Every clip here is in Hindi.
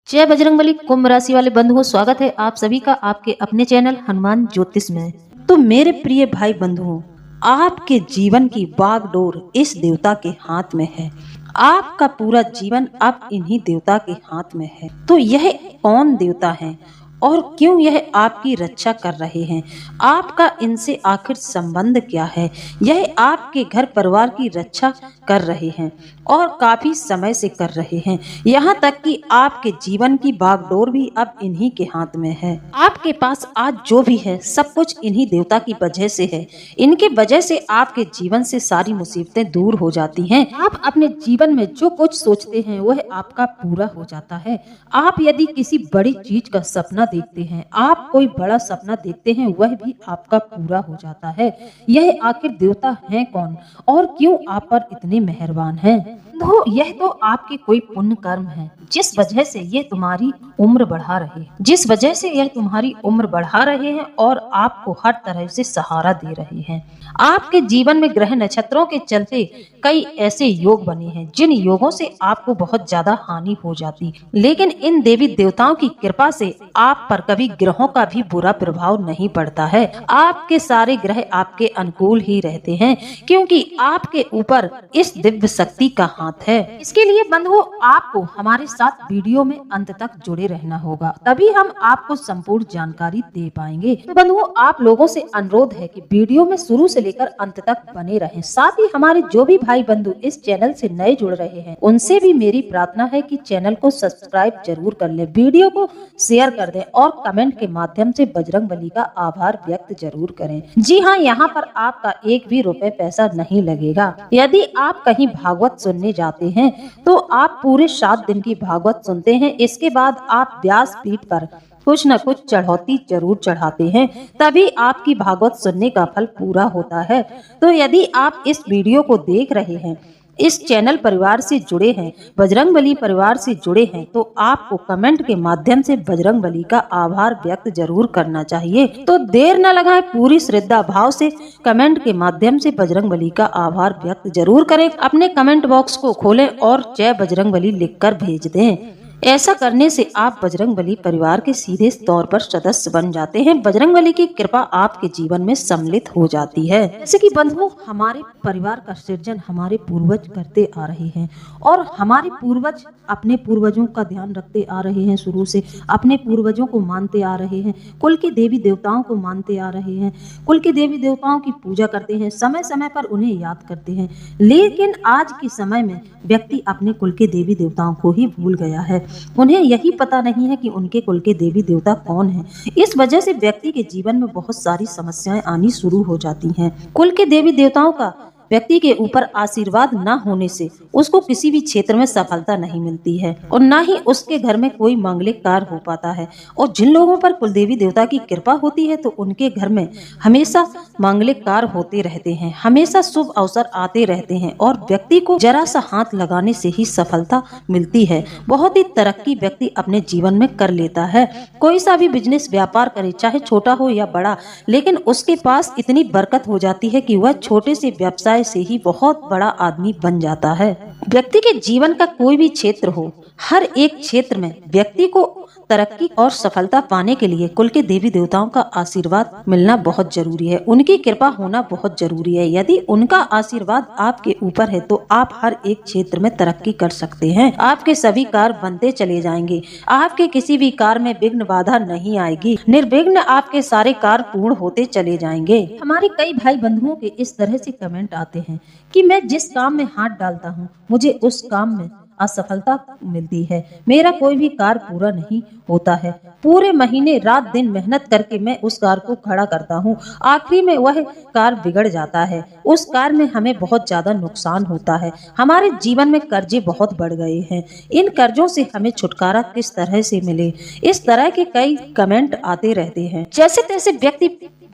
जय बजरंगबली। कुंभ राशि वाले बंधुओं, स्वागत है आप सभी का आपके अपने चैनल हनुमान ज्योतिष में। तो मेरे प्रिय भाई बंधुओं, आपके जीवन की बागडोर इस देवता के हाथ में है। आपका पूरा जीवन अब इन्हीं देवता के हाथ में है। तो यह कौन देवता है और क्यों यह आपकी रक्षा कर रहे हैं? आपका इनसे आखिर संबंध क्या है? यह आपके घर परिवार की रक्षा कर रहे हैं और काफी समय से कर रहे हैं। यहाँ तक कि आपके जीवन की बागडोर भी अब इन्हीं के हाथ में है। आपके पास आज जो भी है सब कुछ इन्हीं देवता की वजह से है। इनके वजह से आपके जीवन से सारी मुसीबतें दूर हो जाती हैं। आप अपने जीवन में जो कुछ सोचते हैं वह आपका पूरा हो जाता है। आप यदि किसी बड़ी चीज का सपना देखते हैं, आप कोई बड़ा सपना देखते हैं, वह भी आपका पूरा हो जाता है। यह आखिर देवता हैं कौन और क्यों आप पर इतने मेहरबान हैं? तो यह तो आपके कोई पुण्य कर्म है जिस वजह से ये तुम्हारी उम्र बढ़ा रहे हैं, जिस वजह से यह तुम्हारी उम्र बढ़ा रहे हैं और आपको हर तरह से सहारा दे रहे हैं। आपके जीवन में ग्रह नक्षत्रों के चलते कई ऐसे योग बने हैं जिन योगों से आपको बहुत ज्यादा हानि हो जाती, लेकिन इन देवी देवताओं की कृपा से आप पर कभी ग्रहों का भी बुरा प्रभाव नहीं पड़ता है। आपके सारे ग्रह आपके अनुकूल ही रहते हैं क्योंकि आपके ऊपर इस दिव्य शक्ति का हाथ है। इसके लिए बंधुओं, आपको हमारे साथ वीडियो में अंत तक जुड़े रहना होगा, तभी हम आपको संपूर्ण जानकारी दे पाएंगे। तो बंधुओं, आप लोगों से अनुरोध है कि वीडियो में शुरू से लेकर अंत तक बने रहें। साथ ही हमारे जो भी भाई बंधु इस चैनल से नए जुड़ रहे हैं उनसे भी मेरी प्रार्थना है कि चैनल को सब्सक्राइब जरूर कर लें, वीडियो को शेयर कर दें और कमेंट के माध्यम से बजरंगबली का आभार व्यक्त जरूर करें। जी हाँ, यहाँ पर आपका एक भी रुपए पैसा नहीं लगेगा। यदि आप कहीं भागवत सुनने जाते हैं तो आप पूरे 7 दिन की भागवत सुनते हैं। इसके बाद आप व्यासपीठ पर कुछ न कुछ चढ़ौती जरूर चढ़ाते हैं, तभी आपकी भागवत सुनने का फल पूरा होता है। तो यदि आप इस वीडियो को देख रहे हैं, इस चैनल परिवार से जुड़े हैं, बजरंगबली परिवार से जुड़े हैं, तो आपको कमेंट के माध्यम से बजरंगबली का आभार व्यक्त जरूर करना चाहिए। तो देर न लगाएं, पूरी श्रद्धा भाव से कमेंट के माध्यम से बजरंगबली का आभार व्यक्त जरूर करें। अपने कमेंट बॉक्स को खोलें और जय बजरंगबली लिखकर भेज दें। ऐसा करने से आप बजरंगबली परिवार के सीधे तौर पर सदस्य बन जाते हैं। बजरंगबली की कृपा आपके जीवन में सम्मिलित हो जाती है। जैसे कि बंधुओं, हमारे परिवार का सृजन हमारे पूर्वज करते आ रहे हैं और हमारे पूर्वज अपने पूर्वजों का ध्यान रखते आ रहे हैं। शुरू से अपने पूर्वजों को मानते आ रहे हैं, कुल के देवी देवताओं को मानते आ रहे हैं, कुल के देवी देवताओं की पूजा करते हैं, समय समय पर उन्हें याद करते हैं। लेकिन आज के समय में व्यक्ति अपने कुल के देवी देवताओं को ही भूल गया है। उन्हें यही पता नहीं है कि उनके कुल के देवी देवता कौन हैं। इस वजह से व्यक्ति के जीवन में बहुत सारी समस्याएं आनी शुरू हो जाती हैं। कुल के देवी देवताओं का व्यक्ति के ऊपर आशीर्वाद न होने से उसको किसी भी क्षेत्र में सफलता नहीं मिलती है और न ही उसके घर में कोई मांगलिक कार्य हो पाता है। और जिन लोगों पर कुलदेवी देवता की कृपा होती है तो उनके घर में हमेशा मांगलिक कार्य होते रहते हैं, हमेशा शुभ अवसर आते रहते हैं और व्यक्ति को जरा सा हाथ लगाने से ही सफलता मिलती है। बहुत ही तरक्की व्यक्ति अपने जीवन में कर लेता है। कोई सा भी बिजनेस व्यापार करे, चाहे छोटा हो या बड़ा, लेकिन उसके पास इतनी बरकत हो जाती है कि वह छोटे से व्यवसाय से ही बहुत बड़ा आदमी बन जाता है। व्यक्ति के जीवन का कोई भी क्षेत्र हो, हर एक क्षेत्र में व्यक्ति को तरक्की और सफलता पाने के लिए कुल के देवी देवताओं का आशीर्वाद मिलना बहुत जरूरी है, उनकी कृपा होना बहुत जरूरी है। यदि उनका आशीर्वाद आपके ऊपर है तो आप हर एक क्षेत्र में तरक्की कर सकते हैं। आपके सभी कार्य बनते चले जाएंगे, आपके किसी भी कार्य में विघ्न बाधा नहीं आएगी, निर्विघ्न आपके सारे कार्य पूर्ण होते चले जाएंगे। हमारे कई भाई बंधुओं के इस तरह से कमेंट आते हैं कि मैं जिस काम में हाथ डालता हूँ मुझे उस काम में असफलता मिलती है, मेरा कोई भी कार्य पूरा नहीं होता है, पूरे महीने रात दिन मेहनत करके मैं उस कार्य को खड़ा करता हूँ, आखिरी में वह कार्य बिगड़ जाता है, उस कार्य में हमें बहुत ज्यादा नुकसान होता है, हमारे जीवन में कर्जे बहुत बढ़ गए हैं, इन कर्जों से हमें छुटकारा किस तरह से मिले। इस तरह के कई कमेंट आते रहते हैं। जैसे तैसे व्यक्ति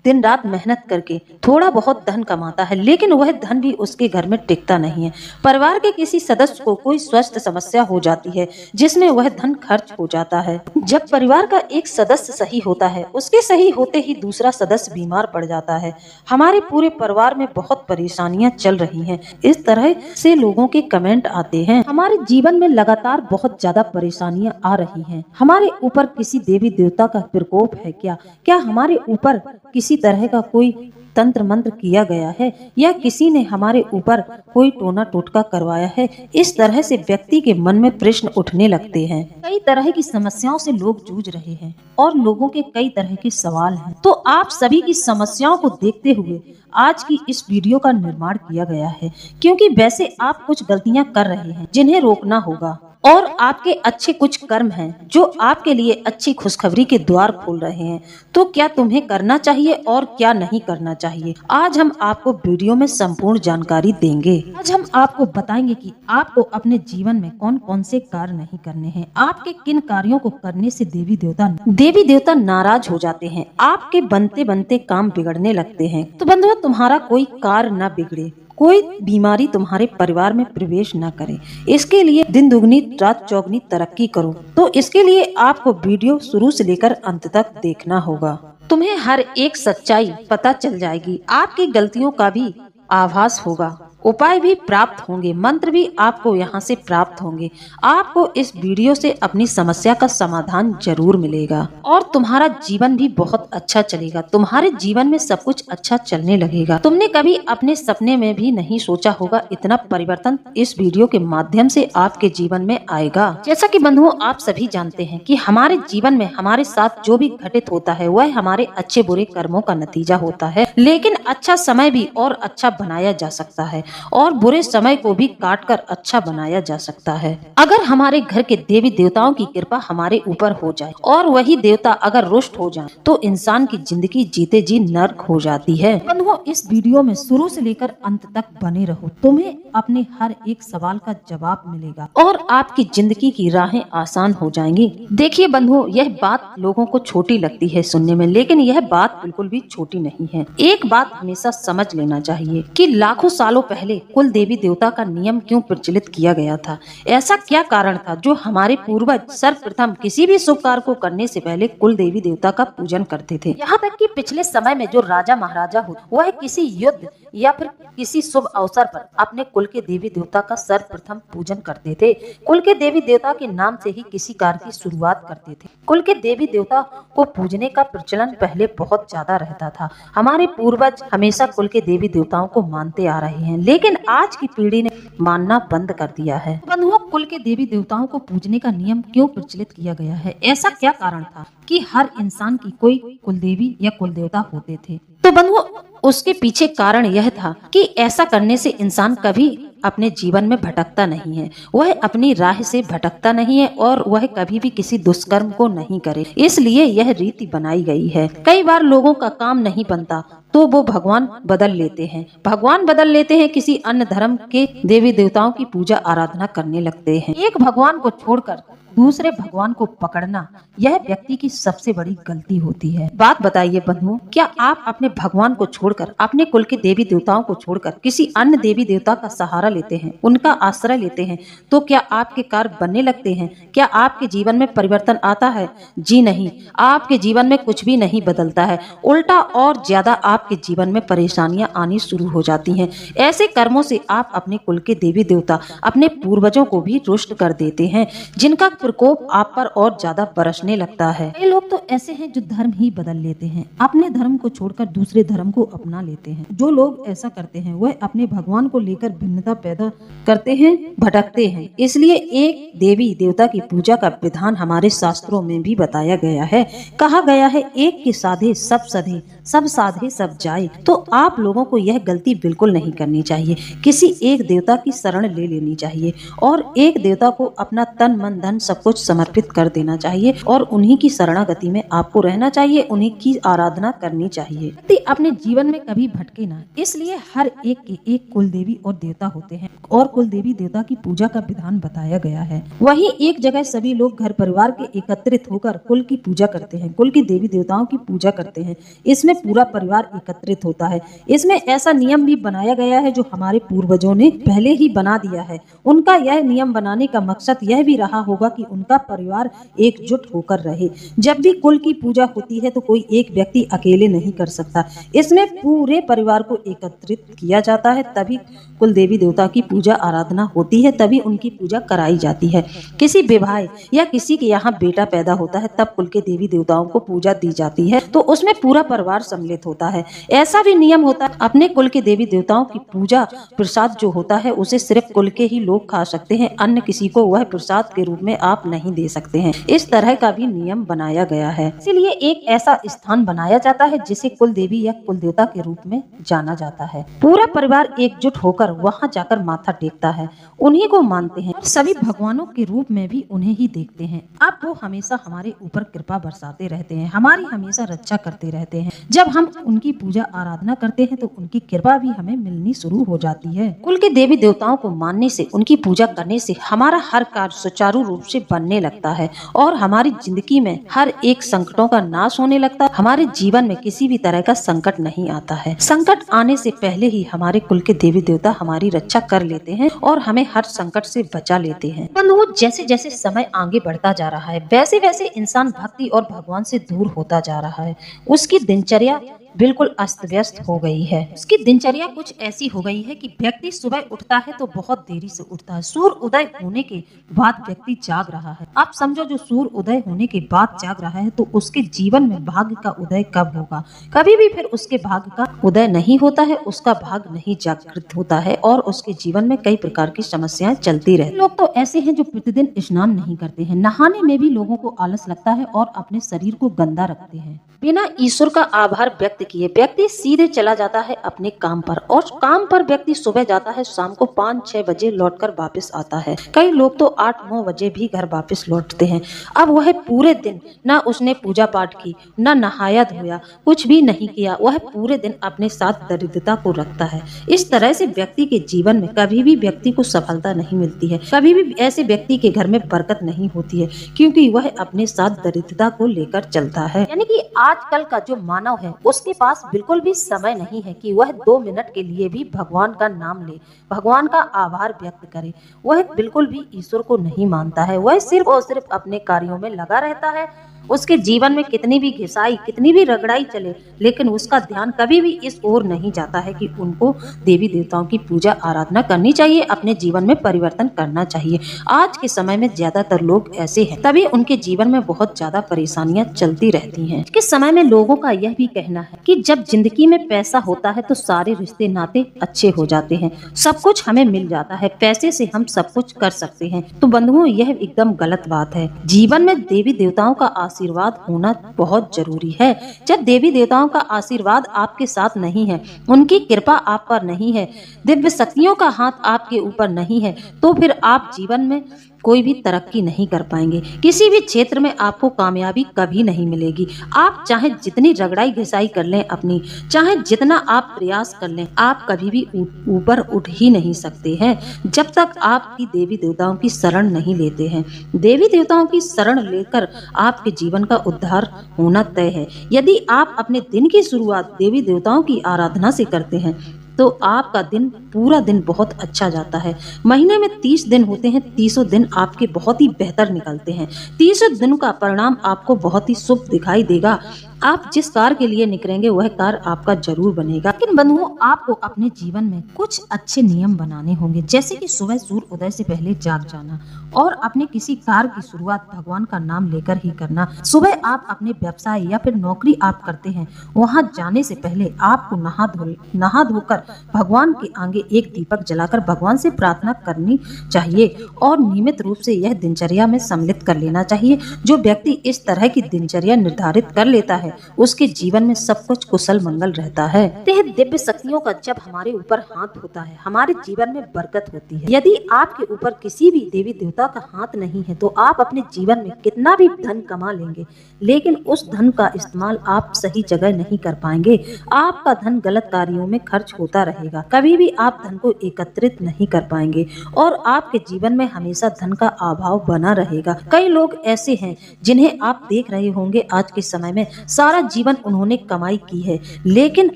दिन रात मेहनत करके थोड़ा बहुत धन कमाता है, लेकिन वह धन भी उसके घर में टिकता नहीं है। परिवार के किसी सदस्य को कोई स्वास्थ्य समस्या हो जाती है जिसमें वह धन खर्च हो जाता है। जब परिवार का एक सदस्य सही होता है, उसके सही होते ही दूसरा सदस्य बीमार पड़ जाता है। हमारे पूरे परिवार में बहुत परेशानियां चल रही हैं। इस तरह से लोगों के कमेंट आते हैं। हमारे जीवन में लगातार बहुत ज्यादा परेशानियां आ रही हैं। हमारे ऊपर किसी देवी देवता का प्रकोप है क्या? क्या हमारे ऊपर किसी तरह का कोई तंत्र मंत्र किया गया है या किसी ने हमारे ऊपर कोई टोना टोटका करवाया है? इस तरह से व्यक्ति के मन में प्रश्न उठने लगते हैं। कई तरह की समस्याओं से लोग जूझ रहे हैं और लोगों के कई तरह के सवाल हैं। तो आप सभी की समस्याओं को देखते हुए आज की इस वीडियो का निर्माण किया गया है, क्योंकि वैसे आप कुछ गलतियां कर रहे हैं जिन्हें रोकना होगा, और आपके अच्छे कुछ कर्म हैं जो आपके लिए अच्छी खुशखबरी के द्वार खोल रहे हैं। तो क्या तुम्हें करना चाहिए और क्या नहीं करना चाहिए, आज हम आपको वीडियो में संपूर्ण जानकारी देंगे। आज हम आपको बताएंगे कि आपको अपने जीवन में कौन कौन से कार्य नहीं करने हैं, आपके किन कार्यों को करने से देवी देवता नाराज हो जाते हैं, आपके बनते बनते काम बिगड़ने लगते हैं। तो बंधुओं, तुम्हारा कोई कार्य न बिगड़े, कोई बीमारी तुम्हारे परिवार में प्रवेश न करे, इसके लिए दिन दुगनी रात चौगनी तरक्की करो। तो इसके लिए आपको वीडियो शुरू से लेकर अंत तक देखना होगा। तुम्हें हर एक सच्चाई पता चल जाएगी, आपकी गलतियों का भी आभास होगा, उपाय भी प्राप्त होंगे, मंत्र भी आपको यहाँ से प्राप्त होंगे। आपको इस वीडियो से अपनी समस्या का समाधान जरूर मिलेगा और तुम्हारा जीवन भी बहुत अच्छा चलेगा। तुम्हारे जीवन में सब कुछ अच्छा चलने लगेगा। तुमने कभी अपने सपने में भी नहीं सोचा होगा इतना परिवर्तन इस वीडियो के माध्यम से आपके जीवन में आएगा। जैसा कि बंधुओं, आप सभी जानते हैं कि हमारे जीवन में हमारे साथ जो भी घटित होता है वह हमारे अच्छे बुरे कर्मों का नतीजा होता है, लेकिन अच्छा समय भी और अच्छा बनाया जा सकता है और बुरे समय को भी काटकर अच्छा बनाया जा सकता है। अगर हमारे घर के देवी देवताओं की कृपा हमारे ऊपर हो जाए और वही देवता अगर रुष्ट हो जाए तो इंसान की जिंदगी जीते जी नर्क हो जाती है। बंधुओं, इस वीडियो में शुरू से लेकर अंत तक बने रहो, तुम्हें अपने हर एक सवाल का जवाब मिलेगा और आपकी जिंदगी की राहें आसान हो जाएंगी। देखिए बंधुओं, यह बात लोगों को छोटी लगती है सुनने में, लेकिन यह बात बिल्कुल भी छोटी नहीं है। एक बात हमेशा समझ लेना चाहिए कि लाखों सालों पहले कुल देवी देवता का नियम क्यों प्रचलित किया गया था। ऐसा क्या कारण था जो हमारे पूर्वज सर्वप्रथम किसी भी शुभ कार्य को करने से पहले कुल देवी देवता का पूजन करते थे। यहाँ तक कि पिछले समय में जो राजा महाराजा हो वह किसी युद्ध या फिर किसी शुभ अवसर पर अपने कुल के देवी देवता का सर्वप्रथम पूजन करते थे। कुल के देवी देवता के नाम से ही किसी कार्य की शुरुआत करते थे। कुल के देवी देवता को पूजने का प्रचलन पहले बहुत ज्यादा रहता था। हमारे पूर्वज हमेशा कुल के देवी देवताओं को मानते आ रहे हैं, लेकिन आज की पीढ़ी ने मानना बंद कर दिया है। बंधुओं, कुल के देवी देवताओं को पूजने का नियम क्यों प्रचलित किया गया है? ऐसा क्या कारण था कि हर इंसान की कोई कुल देवी या कुल देवता होते थे? तो बंधुओं, उसके पीछे कारण यह था कि ऐसा करने से इंसान कभी अपने जीवन में भटकता नहीं है, वह अपनी राह से भटकता नहीं है और वह कभी भी किसी दुष्कर्म को नहीं करे, इसलिए यह रीति बनाई गई है। कई बार लोगों का काम नहीं बनता तो वो भगवान बदल लेते हैं, किसी अन्य धर्म के देवी देवताओं की पूजा आराधना करने लगते हैं। एक भगवान को छोड़कर दूसरे भगवान को पकड़ना यह व्यक्ति की सबसे बड़ी गलती होती है। बात बताइए बंधुओं, क्या आप अपने भगवान को छोड़कर, अपने कुल के देवी देवताओं को छोड़कर किसी अन्य देवी देवता का सहारा लेते हैं, उनका आश्रय लेते हैं, तो क्या आपके कार्य बनने लगते हैं? क्या आपके जीवन में परिवर्तन आता है? जी नहीं, आपके जीवन में कुछ भी नहीं बदलता है, उल्टा और ज्यादा आपके जीवन में परेशानियां आनी शुरू हो जाती हैं। ऐसे कर्मों से आप अपने कुल के देवी देवता, अपने पूर्वजों को भी रुष्ट कर देते हैं, जिनका प्रकोप आप पर और ज्यादा बरसने लगता है। कई लोग तो ऐसे हैं जो धर्म ही बदल लेते हैं, अपने धर्म को छोड़कर दूसरे धर्म को अपना लेते हैं। जो लोग ऐसा करते हैं वह अपने भगवान को लेकर भिन्नता पैदा करते हैं, भटकते हैं। इसलिए एक देवी देवता की पूजा का विधान हमारे शास्त्रों में भी बताया गया है। कहा गया है, एक के साधे सब सधे, सब साधे सब जाए। तो आप लोगों को यह गलती बिल्कुल नहीं करनी चाहिए। किसी एक देवता की शरण ले लेनी चाहिए और एक देवता को अपना तन मन धन सब कुछ समर्पित कर देना चाहिए और उन्हीं की शरणागति में आपको रहना चाहिए, उन्हीं की आराधना करनी चाहिए। व्यक्ति अपने जीवन में कभी भटके ना, इसलिए हर एक के एक कुल देवी और देवता होते हैं और कुल देवी देवता की पूजा का विधान बताया गया है। वहीं एक जगह सभी लोग घर परिवार के एकत्रित होकर कुल की पूजा करते हैं, कुल की देवी देवताओं की पूजा करते हैं। इसमें पूरा परिवार एकत्रित होता है। इसमें ऐसा नियम भी बनाया गया है जो हमारे पूर्वजों ने पहले ही बना दिया है। उनका यह नियम बनाने का मकसद यह भी रहा होगा कि उनका परिवार एकजुट होकर रहे। जब भी कुल की पूजा होती है तो कोई एक व्यक्ति अकेले नहीं कर सकता। इसमें पूरे परिवार को एकत्रित किया जाता है, तभी कुल देवी देवता की पूजा आराधना होती है, तभी उनकी पूजा कराई जाती है। किसी विवाह या किसी के यहाँ बेटा पैदा होता है तब कुल के देवी देवताओं को पूजा दी जाती है, तो उसमें पूरा परिवार सम्मिलित होता है। ऐसा भी नियम होता है अपने कुल के देवी देवताओं की पूजा प्रसाद जो होता है उसे सिर्फ कुल के ही लोग खा सकते हैं, अन्य किसी को वह प्रसाद के रूप में आप नहीं दे सकते हैं। इस तरह का भी नियम बनाया गया है। इसलिए एक ऐसा स्थान बनाया जाता है जिसे कुल देवी या कुल देवता के रूप में जाना जाता है। पूरा परिवार एकजुट होकर वहां जाकर माथा टेकता है, उन्हीं को मानते हैं, सभी भगवानों के रूप में भी उन्हें ही देखते हैं। अब वो हमेशा हमारे ऊपर कृपा बरसाते रहते हैं, हमारी हमेशा रक्षा करते रहते हैं। जब हम उनकी पूजा आराधना करते हैं तो उनकी कृपा भी हमें मिलनी शुरू हो जाती है। कुल के देवी देवताओं को मानने से, उनकी पूजा करने से हमारा हर कार्य सुचारू रूप से बनने लगता है और हमारी जिंदगी में हर एक संकटों का नाश होने लगता है। हमारे जीवन में किसी भी तरह का संकट नहीं आता है। संकट आने से पहले ही हमारे कुल के देवी देवता हमारी रक्षा कर लेते हैं और हमें हर संकट से बचा लेते हैं। बंधुओं, जैसे जैसे समय आगे बढ़ता जा रहा है वैसे वैसे इंसान भक्ति और भगवान से दूर होता जा रहा है। उसकी दिनचर्या बिल्कुल अस्त व्यस्त हो गई है। उसकी दिनचर्या कुछ ऐसी हो गई है कि व्यक्ति सुबह उठता है तो बहुत देरी से उठता है। सूर्य उदय होने के बाद व्यक्ति जाग रहा है। आप समझो, जो सूर्य उदय होने के बाद जाग रहा है तो उसके जीवन में भाग्य का उदय कब होगा? कभी भी फिर उसके भाग्य का उदय नहीं होता है, उसका भाग्य नहीं जागृत होता है और उसके जीवन में कई प्रकार की समस्याएं चलती रहती हैं। लोग तो ऐसे हैं जो प्रतिदिन स्नान नहीं करते हैं, नहाने में भी लोगों को आलस लगता है और अपने शरीर को गंदा रखते हैं। बिना ईश्वर का आभार व्यक्त किए व्यक्ति सीधे चला जाता है अपने काम पर, और काम पर व्यक्ति सुबह जाता है, शाम को 5-6 बजे लौटकर वापस आता है। कई लोग तो 8-9 बजे भी घर वापस लौटते हैं। अब वह पूरे दिन न उसने पूजा पाठ की, न नहाया धोया, कुछ भी नहीं किया, वह पूरे दिन अपने साथ दरिद्रता को रखता है। इस तरह से व्यक्ति के जीवन में कभी भी व्यक्ति को सफलता नहीं मिलती है, कभी भी ऐसे व्यक्ति के घर में बरकत नहीं होती है, क्योंकि वह अपने साथ दरिद्रता को लेकर चलता है। यानी कि आजकल का जो मानव है उसके पास बिल्कुल भी समय नहीं है कि वह 2 मिनट के लिए भी भगवान का नाम ले, भगवान का आभार व्यक्त करे। वह बिल्कुल भी ईश्वर को नहीं मानता है, वह सिर्फ और सिर्फ अपने कार्यों में लगा रहता है। उसके जीवन में कितनी भी घिसाई, कितनी भी रगड़ाई चले, लेकिन उसका ध्यान कभी भी इस ओर नहीं जाता है कि उनको देवी देवताओं की पूजा आराधना करनी चाहिए, अपने जीवन में परिवर्तन करना चाहिए। आज के समय में ज्यादातर लोग ऐसे हैं, तभी उनके जीवन में बहुत ज्यादा परेशानियां चलती रहती हैं। इस समय में लोगों का यह भी कहना है कि जब जिंदगी में पैसा होता है तो सारे रिश्ते नाते अच्छे हो जाते हैं, सब कुछ हमें मिल जाता है, पैसे से हम सब कुछ कर सकते हैं। तो बंधुओं, यह एकदम गलत बात है। जीवन में देवी देवताओं का आशीर्वाद होना बहुत जरूरी है। जब देवी देवताओं का आशीर्वाद आपके साथ नहीं है, उनकी कृपा आप पर नहीं है, दिव्य शक्तियों का हाथ आपके ऊपर नहीं है, तो फिर आप जीवन में कोई भी तरक्की नहीं कर पाएंगे। किसी भी क्षेत्र में आपको कामयाबी कभी नहीं मिलेगी। आप चाहे जितनी रगड़ाई घिसाई कर लें अपनी, चाहे जितना आप प्रयास कर लें, आप कभी भी ऊपर उठ ही नहीं सकते हैं जब तक आपकी देवी देवताओं की शरण नहीं लेते हैं। देवी देवताओं की शरण लेकर आपके जीवन का उद्धार होना तय है। यदि आप अपने दिन की शुरुआत देवी देवताओं की आराधना से करते हैं तो आपका दिन, पूरा दिन बहुत अच्छा जाता है। महीने में 30 दिन होते हैं, 30 दिन आपके बहुत ही बेहतर निकलते हैं। 30 दिन का परिणाम आपको बहुत ही शुभ दिखाई देगा। आप जिस कार्य के लिए निकलेंगे वह कार्य आपका जरूर बनेगा। लेकिन बंधुओं, आपको अपने जीवन में कुछ अच्छे नियम बनाने होंगे, जैसे कि सुबह सूर्य उदय से पहले जाग जाना और अपने किसी कार्य की शुरुआत भगवान का नाम लेकर ही करना। सुबह आप अपने व्यवसाय या फिर नौकरी आप करते हैं, वहां जाने से पहले आपको नहा धोकर भगवान के आगे एक दीपक जलाकर भगवान से प्रार्थना करनी चाहिए और नियमित रूप से यह दिनचर्या में सम्मिलित कर लेना चाहिए। जो व्यक्ति इस तरह की दिनचर्या निर्धारित कर लेता है उसके जीवन में सब कुछ कुशल मंगल रहता है। दिव्य शक्तियों का जब हमारे ऊपर हाथ होता है, हमारे जीवन में बरकत होती है। यदि आपके ऊपर किसी भी देवी देवता का हाथ नहीं है तो आप अपने जीवन में कितना भी धन कमा लेंगे, लेकिन उस धन का इस्तेमाल आप सही जगह नहीं कर पाएंगे। आपका धन गलत कार्यों में खर्च होता रहेगा, कभी भी आप धन को एकत्रित नहीं कर पाएंगे और आपके जीवन में हमेशा धन का अभाव बना रहेगा। कई लोग ऐसे हैं जिन्हें आप देख रहे होंगे आज के समय में सारा जीवन उन्होंने कमाई की है, लेकिन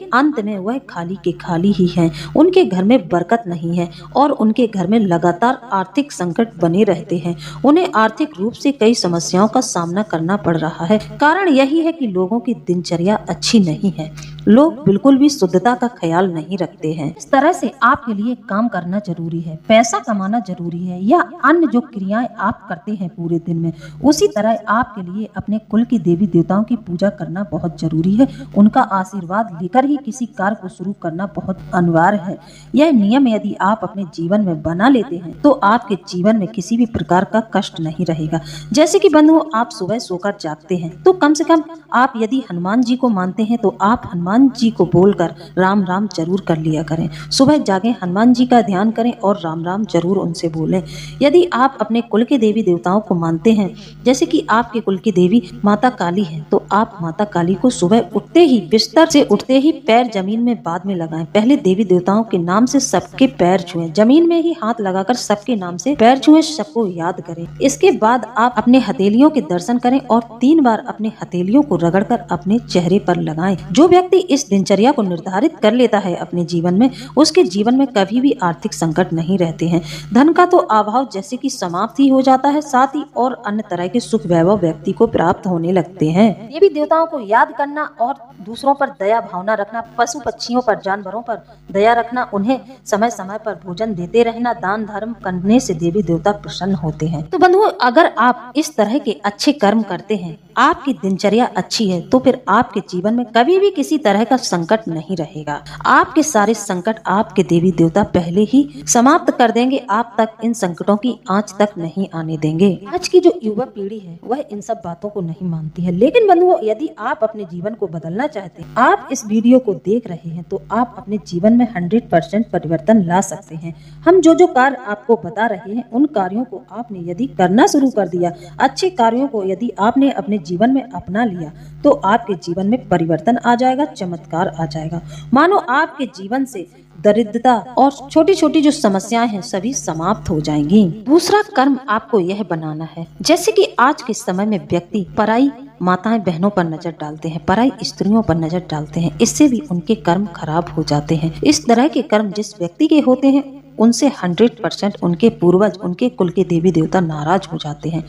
अंत में वह खाली के खाली ही हैं। उनके घर में बरकत नहीं है और उनके घर में लगातार आर्थिक संकट बने रहते हैं। उन्हें आर्थिक रूप से कई समस्याओं का सामना करना पड़ रहा है। कारण यही है कि लोगों की दिनचर्या अच्छी नहीं है। लोग बिल्कुल भी शुद्धता का ख्याल नहीं रखते हैं। इस तरह से आपके लिए काम करना जरूरी है, पैसा कमाना जरूरी है, या अन्य जो क्रियाएं आप करते हैं पूरे दिन में, उसी तरह आपके लिए अपने कुल के देवी देवताओं की पूजा करना बहुत जरूरी है। उनका आशीर्वाद लेकर ही किसी कार्य को शुरू करना बहुत अनिवार्य है। यह नियम यदि आप अपने जीवन में बना लेते हैं तो आपके जीवन में किसी भी प्रकार का कष्ट नहीं रहेगा। जैसे कि बंधुओं, आप सुबह सोकर जागते हैं तो कम से कम आप यदि हनुमान जी को मानते हैं तो आप हनुमान जी को बोलकर राम राम जरूर कर लिया करें। सुबह जागे, हनुमान जी का ध्यान करें और राम राम जरूर उनसे बोलें। यदि आप अपने कुल के देवी देवताओं को मानते हैं, जैसे कि आपके कुल की देवी माता काली है, तो आप माता काली को सुबह उठते ही, बिस्तर से उठते ही पैर जमीन में बाद में लगाएं। पहले देवी देवताओं के नाम से सबके पैर छुएं, जमीन में ही हाथ लगाकर सबके नाम से पैर छुएं, सबको याद करें। इसके बाद आप अपने हथेलियों के दर्शन करें और 3 बार अपने हथेलियों को रगड़कर अपने चेहरे पर लगाएं। जो व्यक्ति इस दिनचर्या को निर्धारित कर लेता है अपने जीवन में, उसके जीवन में कभी भी आर्थिक संकट नहीं रहते हैं। धन का तो अभाव जैसे कि समाप्त ही हो जाता है, साथ ही और अन्य तरह के सुख वैभव व्यक्ति को प्राप्त होने लगते हैं। देवी देवताओं को याद करना और दूसरों पर दया भावना रखना, पशु पक्षियों पर, जानवरों पर दया रखना, उन्हें समय समय पर भोजन देते रहना, दान धर्म करने से देवी देवता प्रसन्न होते हैं। तो बंधुओं, अगर आप इस तरह के अच्छे कर्म करते हैं, आपकी दिनचर्या अच्छी है, तो फिर आपके जीवन में कभी भी किसी तरह का संकट नहीं रहेगा। आपके सारे संकट आपके देवी देवता पहले ही समाप्त कर देंगे। आप तक इन संकटों की आंच तक नहीं आने देंगे। आज की जो युवा पीढ़ी है वह इन सब बातों को नहीं मानती है, लेकिन बंधुओं, यदि आप अपने जीवन को बदलना चाहते हैं, आप इस वीडियो को देख रहे हैं, तो आप अपने जीवन में 100% परिवर्तन ला सकते हैं। हम जो कार्य आपको बता रहे हैं, उन कार्यों को आपने यदि करना शुरू कर दिया, अच्छे कार्यों को यदि आपने अपने जीवन में अपना लिया, तो आपके जीवन में परिवर्तन आ जाएगा, चमत्कार आ जाएगा। मानो आपके जीवन से दरिद्रता और छोटी छोटी जो समस्याएं हैं सभी समाप्त हो जाएंगी। दूसरा कर्म आपको यह बनाना है, जैसे कि आज के समय में व्यक्ति पराई माताएं बहनों पर नजर डालते हैं, पराई स्त्रियों पर नजर डालते हैं, इससे भी उनके कर्म खराब हो जाते हैं। इस तरह के कर्म जिस व्यक्ति के होते हैं, उनसे 100% उनके पूर्वज, उनके कुल के देवी देवता नाराज हो जाते हैं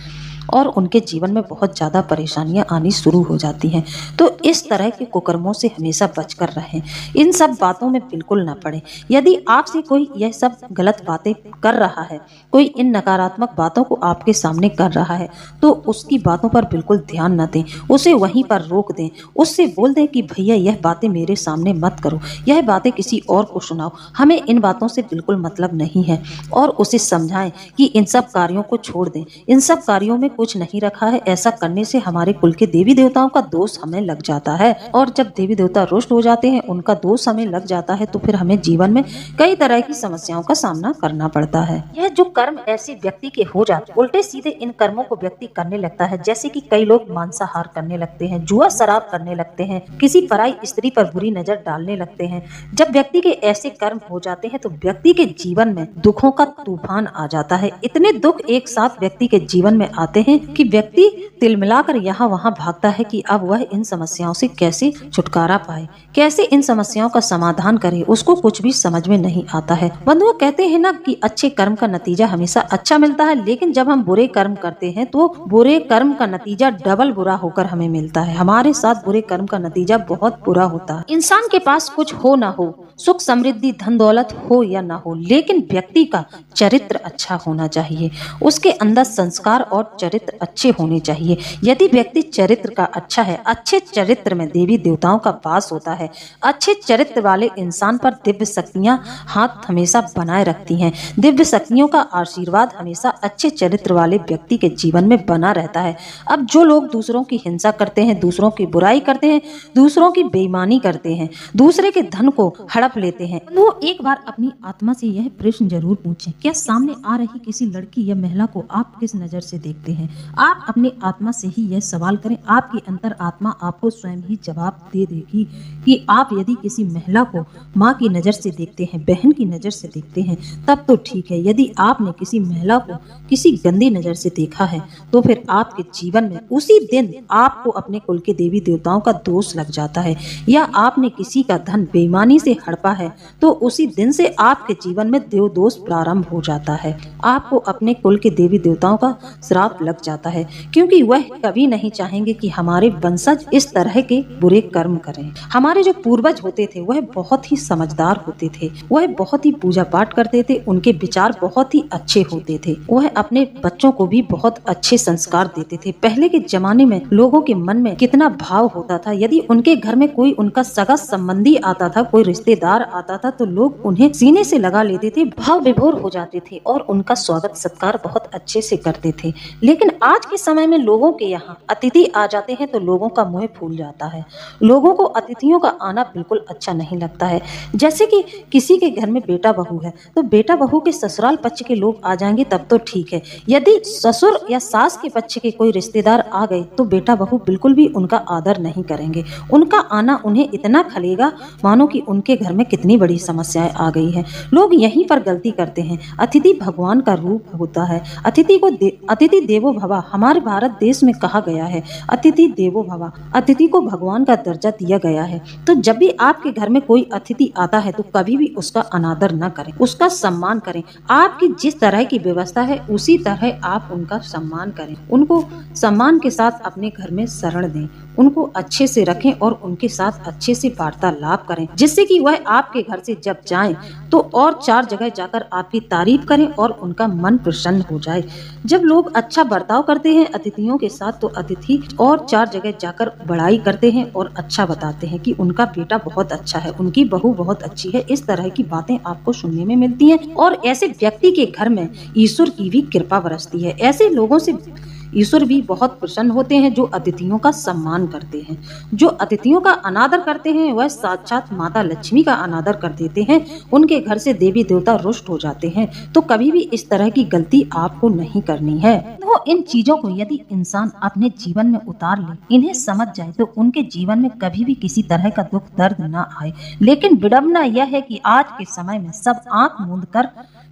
और उनके जीवन में बहुत ज्यादा परेशानियां आनी शुरू हो जाती हैं। तो इस तरह के कुकर्मों से हमेशा बचकर रहें, इन सब बातों में बिल्कुल ना पड़े। यदि आपसे कोई यह सब गलत बातें कर रहा है, कोई इन नकारात्मक बातों को आपके सामने कर रहा है, तो उसकी बातों पर बिल्कुल ध्यान न दें, उसे वहीं पर रोक दें, उससे बोल दें कि भैया यह बातें मेरे सामने मत करो, यह बातें किसी और को सुनाओ, हमें इन बातों से बिल्कुल मतलब नहीं है। और उसे समझाएं कि इन सब कार्यों को छोड़ दें, इन सब कार्यों में कुछ नहीं रखा है, ऐसा करने से हमारे कुल के देवी देवताओं का दोष हमें लग जाता है, और जब देवी देवता रुष्ट हो जाते हैं, उनका दोष हमें लग जाता है, तो फिर हमें जीवन में कई तरह की समस्याओं का सामना करना पड़ता है। यह जो कर्म ऐसे व्यक्ति के हो जाते, उल्टे सीधे इन कर्मों को व्यक्ति करने लगता है, जैसे कि कई लोग मांसाहार करने लगते हैं, जुआ शराब करने लगते हैं, किसी पराई स्त्री पर बुरी नजर डालने लगते हैं। जब व्यक्ति के ऐसे कर्म हो जाते हैं, तो व्यक्ति के जीवन में दुखों का तूफान आ जाता है। इतने दुख एक साथ व्यक्ति के जीवन में आते हैं कि व्यक्ति तिलमिलाकर यहाँ वहाँ भागता है कि अब वह इन समस्याओं से कैसे छुटकारा पाए, कैसे इन समस्याओं का समाधान करे, उसको कुछ भी समझ में नहीं आता है। बंधुओं, कहते हैं ना कि अच्छे कर्म का नतीजा हमेशा अच्छा मिलता है, लेकिन जब हम बुरे कर्म करते हैं तो बुरे कर्म का नतीजा डबल बुरा होकर हमें मिलता है। हमारे साथ बुरे कर्म का नतीजा बहुत बुरा होता है। इंसान के पास कुछ हो ना हो, सुख समृद्धि धन दौलत हो या ना हो, लेकिन व्यक्ति का चरित्र अच्छा होना चाहिए, उसके अंदर संस्कार और चरित्र अच्छे होने चाहिए। यदि व्यक्ति चरित्र का अच्छा है, अच्छे चरित्र में देवी देवताओं का वास होता है, अच्छे चरित्र वाले इंसान पर दिव्य शक्तियां हाथ हमेशा बनाए रखती हैं। दिव्य शक्तियों का आशीर्वाद हमेशा अच्छे चरित्र वाले व्यक्ति के जीवन में बना रहता है। अब जो लोग दूसरों की हिंसा करते हैं, दूसरों की बुराई करते हैं, दूसरों की बेईमानी करते हैं, दूसरे के धन को हड़प लेते हैं, वो एक बार अपनी आत्मा से यह प्रश्न जरूर पूछें, क्या सामने आ रही किसी लड़की या महिला को आप किस नजर से देखते हैं? हैं। आप अपने आत्मा से ही यह सवाल करें, आपकी अंतर आत्मा आपको स्वयं ही जवाब दे देगी कि आप यदि किसी महिला को माँ की नज़र से देखते हैं, बहन की नज़र से देखते हैं, तब तो ठीक है। यदि आपने किसी महिला को किसी गंदी नज़र से देखा है तो फिर आपके जीवन में उसी दिन आपको अपने कुल के देवी देवताओं का दोष लग जाता है। या आपने किसी का धन बेईमानी से हड़पा है तो उसी दिन से आपके जीवन में देव दोष प्रारंभ हो जाता है। आपको अपने कुल के देवी देवताओं का श्राप लग जाता है, क्योंकि वह कभी नहीं चाहेंगे कि हमारे वंशज इस तरह के बुरे कर्म करें। हमारे जो पूर्वज होते थे वह बहुत ही समझदार होते थे, वह बहुत ही पूजा पाठ करते थे, उनके विचार बहुत ही अच्छे होते थे, वह अपने बच्चों को भी बहुत अच्छे संस्कार देते थे। पहले के जमाने में लोगों के मन में कितना भाव होता था, यदि उनके घर में कोई उनका सगा संबंधी आता था, कोई रिश्तेदार आता था तो लोग उन्हें सीने से लगा लेते थे, भाव विभोर हो जाते थे और उनका स्वागत सत्कार बहुत अच्छे से करते थे। लेकिन आज के समय में लोगों के यहाँ अतिथि आ जाते हैं तो लोगों का मुंह फूल जाता है। लोगों को अतिथियों का आना बिल्कुल अच्छा नहीं लगता है। जैसे कि किसी के घर में बेटा बहू है तो बेटा बहू के ससुराल पक्ष के लोग आ जाएंगे तब तो ठीक है। यदि ससुर या सास के पक्ष के कोई रिश्तेदार आ गए तो बेटा बहू बिल्कुल भी उनका आदर नहीं करेंगे। उनका आना उन्हें इतना खलेगा मानो कि उनके घर में कितनी बड़ी समस्याएं आ गई है। लोग यहीं पर गलती करते हैं। अतिथि भगवान का रूप होता है। अतिथि देवो भव हमारे भारत देश में कहा गया है, अतिथि देवो भव, अतिथि को भगवान का दर्जा दिया गया है। तो जब भी आपके घर में कोई अतिथि आता है तो कभी भी उसका अनादर न करें, उसका सम्मान करें। आपकी जिस तरह की व्यवस्था है उसी तरह आप उनका सम्मान करें, उनको सम्मान के साथ अपने घर में शरण दें, उनको अच्छे से रखें और उनके साथ अच्छे से वार्तालाप करें, जिससे कि वह आपके घर से जब जाएं तो और 4 जगह जाकर आपकी तारीफ करें और उनका मन प्रसन्न हो जाए। जब लोग अच्छा बर्ताव करते हैं अतिथियों के साथ तो अतिथि और 4 जगह जाकर बड़ाई करते हैं और अच्छा बताते हैं कि उनका बेटा बहुत अच्छा है, उनकी बहू बहुत अच्छी है। इस तरह की बातें आपको सुनने में मिलती हैं और ऐसे व्यक्ति के घर में ईश्वर की भी कृपा बरसती है। ऐसे लोगों से ईश्वर भी बहुत प्रसन्न होते हैं जो अतिथियों का सम्मान करते हैं। जो अतिथियों का अनादर करते हैं वह साक्षात माता लक्ष्मी का अनादर कर देते हैं। उनके घर से देवी देवता रुष्ट हो जाते हैं। तो कभी भी इस तरह की गलती आपको नहीं करनी है। तो इन चीजों को यदि इंसान अपने जीवन में उतार ले, इन्हें समझ जाए तो उनके जीवन में कभी भी किसी तरह का दुख दर्द न आए। लेकिन विडंबना यह है कि आज के समय में सब आंख मूंद कर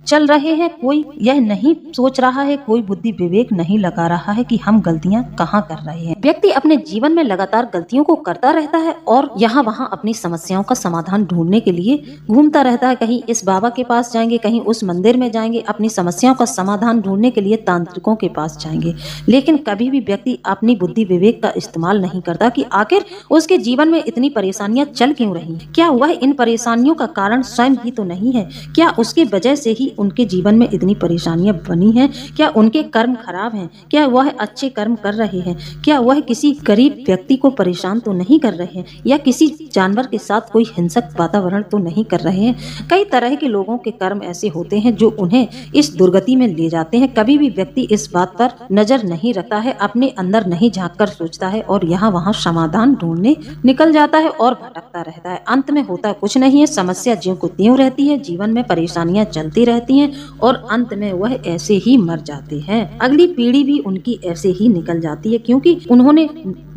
चल रहे हैं। कोई यह नहीं सोच रहा है, कोई बुद्धि विवेक नहीं लगा रहा है कि हम गलतियां कहाँ कर रहे हैं। व्यक्ति अपने जीवन में लगातार गलतियों को करता रहता है और यहाँ वहाँ अपनी समस्याओं का समाधान ढूंढने के लिए घूमता रहता है। कहीं इस बाबा के पास जाएंगे, कहीं उस मंदिर में जाएंगे, अपनी समस्याओं का समाधान ढूंढने के लिए तांत्रिकों के पास जाएंगे। लेकिन कभी भी व्यक्ति अपनी बुद्धि विवेक का इस्तेमाल नहीं करता कि आखिर उसके जीवन में इतनी परेशानियां चल क्यों रही। क्या वह इन परेशानियों का कारण स्वयं ही तो नहीं है? क्या उसके वजह से ही उनके जीवन में इतनी परेशानियां बनी हैं? क्या उनके कर्म खराब हैं? क्या वह अच्छे कर्म कर रहे हैं? क्या वह किसी गरीब व्यक्ति को परेशान तो नहीं कर रहे हैं? या किसी जानवर के साथ कोई हिंसक वातावरण तो नहीं कर रहे हैं? कई तरह के लोगों के कर्म ऐसे होते हैं जो उन्हें इस दुर्गति में ले जाते हैं। कभी भी व्यक्ति इस बात पर नजर नहीं रखता है, अपने अंदर नहीं झांक कर सोचता है और यहाँ वहाँ समाधान ढूंढने निकल जाता है और भटकता रहता है। अंत में होता कुछ नहीं है, समस्या ज्यों को त्यों रहती है, जीवन में परेशानियां चलती रहती हैं और अंत में वह ऐसे ही मर जाते हैं। अगली पीढ़ी भी उनकी ऐसे ही निकल जाती है, क्योंकि उन्होंने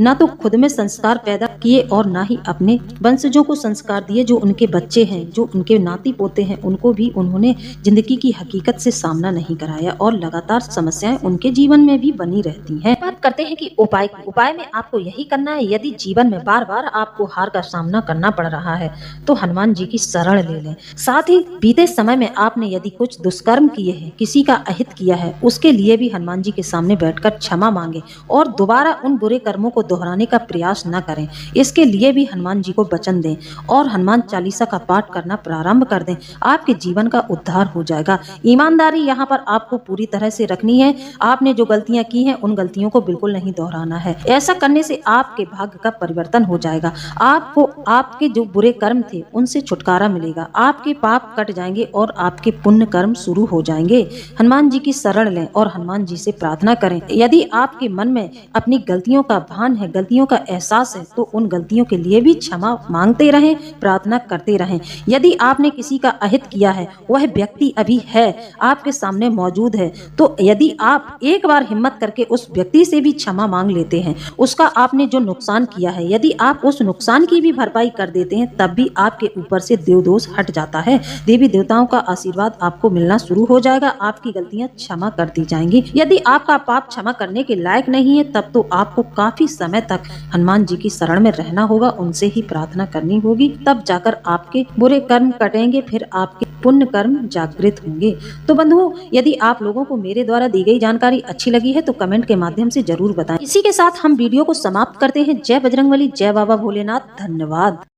न तो खुद में संस्कार पैदा किए और न ही अपने वंशजों को संस्कार दिए। जो उनके बच्चे हैं, जो उनके नाती पोते हैं, उनको भी उन्होंने जिंदगी की हकीकत से सामना नहीं कराया और लगातार समस्याएं उनके जीवन में भी बनी रहती हैं। बात करते हैं कि उपाय की। उपाय में आपको यही करना है, यदि जीवन में बार बार आपको हार का सामना करना पड़ रहा है तो हनुमान जी की शरण ले लें। साथ ही बीते समय में आपने यदि कुछ दुष्कर्म किए हैं, किसी का अहित किया है, उसके लिए भी हनुमान जी के सामने बैठकर क्षमा मांगे और दोबारा उन बुरे कर्मों को दोहराने का प्रयास न करें। इसके लिए भी हनुमान जी को वचन दें और हनुमान चालीसा का पाठ करना प्रारंभ कर दें। आपके जीवन का उद्धार हो जाएगा। ईमानदारी यहाँ पर आपको पूरी तरह से रखनी है। आपने जो गलतियां की हैं उन गलतियों को बिल्कुल नहीं दोहराना है। ऐसा करने से आपके भाग्य का परिवर्तन हो जाएगा। आपको आपके जो बुरे कर्म थे उनसे छुटकारा मिलेगा, आपके पाप कट जाएंगे और आपके पुण्य पुण्य कर्म शुरू हो जाएंगे। हनुमान जी की शरण लें और हनुमान जी से प्रार्थना करें। यदि आपके मन में अपनी गलतियों का भान है, गलतियों का एहसास है, तो उन गलतियों के लिए भी क्षमा मांगते रहें, प्रार्थना करते रहें। यदि आपने किसी का अहित किया है, वह व्यक्ति अभी है, आपके सामने मौजूद है, तो यदि आप एक बार हिम्मत करके उस व्यक्ति से भी क्षमा मांग लेते हैं, उसका आपने जो नुकसान किया है, यदि आप उस नुकसान की भी भरपाई कर देते हैं, तब भी आपके ऊपर से देव दोष हट जाता है। देवी देवताओं का आशीर्वाद आपको मिलना शुरू हो जाएगा, आपकी गलतियां क्षमा कर दी जाएंगी। यदि आपका पाप क्षमा करने के लायक नहीं है, तब तो आपको काफी समय तक हनुमान जी की शरण में रहना होगा, उनसे ही प्रार्थना करनी होगी, तब जाकर आपके बुरे कर्म कटेंगे, फिर आपके पुण्य कर्म जागृत होंगे। तो बंधुओं, यदि आप लोगों को मेरे द्वारा दी गई जानकारी अच्छी लगी है तो कमेंट के माध्यम से जरूर बताएं। इसी के साथ हम वीडियो को समाप्त करते हैं। जय बजरंगबली, जय बाबा भोलेनाथ, धन्यवाद।